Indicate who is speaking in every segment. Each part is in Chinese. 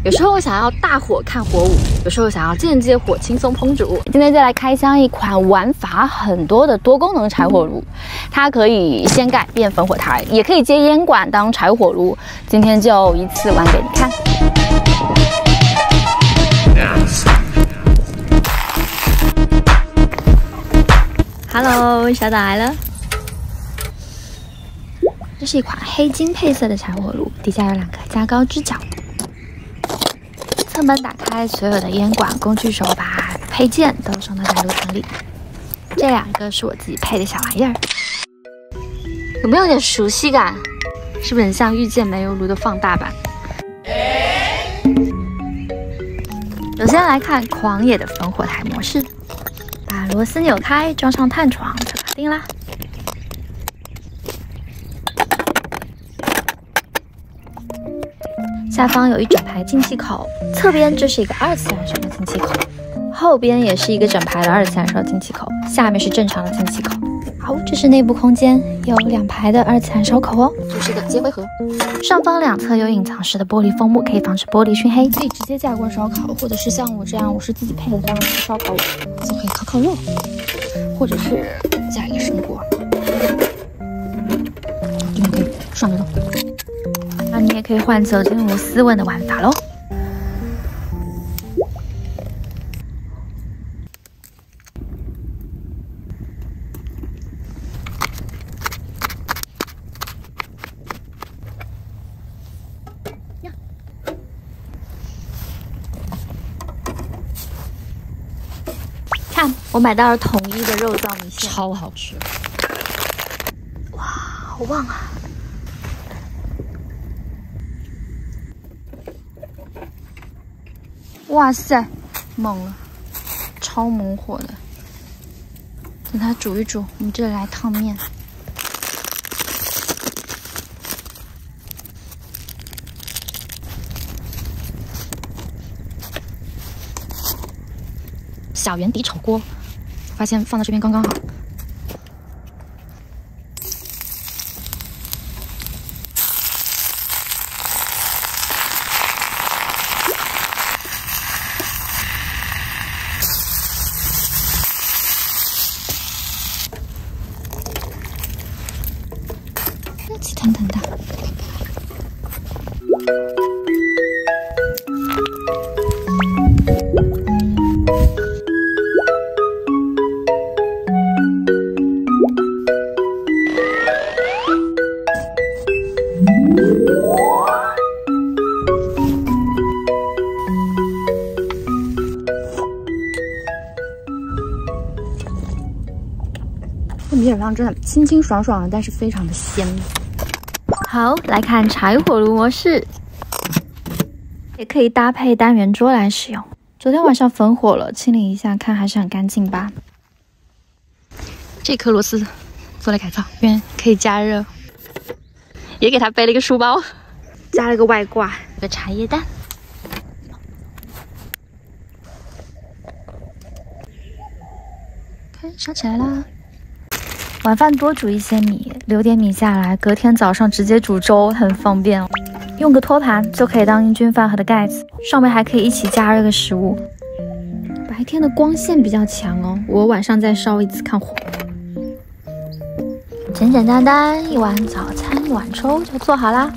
Speaker 1: 有时候我想要大火看火舞，有时候想要间接火轻松烹煮。今天就来开箱一款玩法很多的多功能柴火炉，它可以掀盖变烽火台，也可以接烟管当柴火炉。今天就一次玩给你看。Hello， 小岛来了。这是一款黑金配色的柴火炉，底下有2个加高支脚。侧门打开，所有的烟管、工具手把、配件都送到大炉层里。这2个是我自己配的小玩意儿，有没有点熟悉感？是不是很像遇见煤油炉的放大版？首先来看狂野的烽火台模式，把螺丝扭开，装上炭床就搞定啦。下方有一整排进气口，侧边这是一个2次燃烧的进气口，后边也是一个整排的2次燃烧进气口，下面是正常的进气口。好，这是内部空间，有2排的2次燃烧口哦。这是个接灰盒，上方2侧有隐藏式的玻璃封幕，可以防止玻璃熏黑。可以直接架锅烧烤，或者是像我这样，我是自己配的当烧烤炉，就可以烤肉，或者是加一个生锅，这边可以涮个肉。那你也可以换酒精无丝纹的玩法喽。看，我买到了统一的肉燥米线，超好吃。哇，好旺啊！哇塞，猛了，超猛火的。等它煮一煮，我们这里来烫面。小圆底炒锅，发现放到这边刚刚好。热气腾腾的。米粉汤真的清清爽爽的，但是非常的鲜。好，来看柴火炉模式，也可以搭配单元桌来使用。昨天晚上焚火了，清理一下，看还是很干净吧。这颗螺丝做了改造，因为可以加热，也给它背了一个书包，加了个外挂，一个茶叶蛋。看，烧起来啦！晚饭多煮一些米，留点米下来，隔天早上直接煮粥，很方便哦。用个托盘就可以当英军饭盒的盖子，上面还可以一起加热个食物。白天的光线比较强哦，我晚上再烧一次看火。简简单单一碗早餐，一碗粥就做好啦。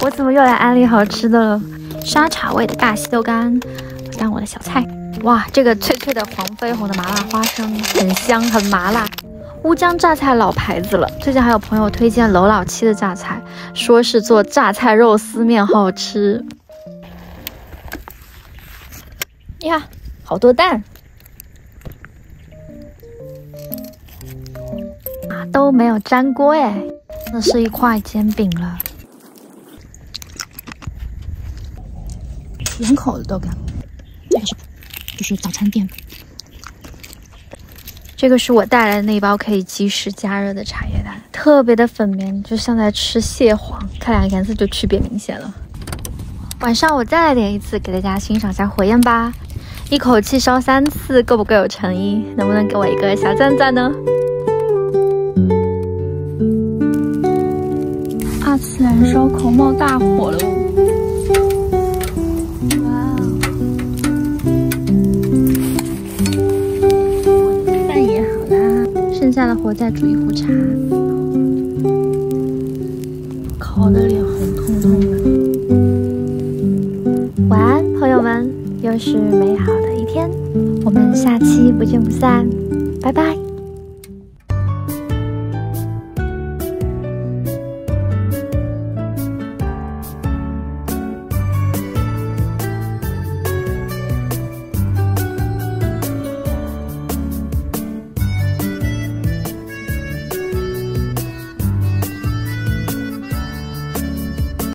Speaker 1: 我怎么又来安利好吃的了？沙茶味的大西豆干，当我的小菜。哇，这个脆脆的黄绯红的麻辣花生，很香很麻辣。乌江榨菜老牌子了，最近还有朋友推荐楼老七的榨菜，说是做榨菜肉丝面好吃。呀，好多蛋啊，都没有粘锅哎，那是一块煎饼了。2口的豆干，这个是就是早餐店。这个是我带来的那一包可以即时加热的茶叶蛋，特特别的粉绵，就像在吃蟹黄，看两个颜色就区别明显了。晚上我再来点一次，给大家欣赏一下火焰吧。一口气烧3次，够不够有诚意？能不能给我一个小赞赞呢？2次燃烧口冒大火了！哇哦！饭也好啦，剩下的火再煮一壶茶。烤的脸红彤彤的。晚安，朋友们，又是美好的一天，我们下期不见不散，拜拜。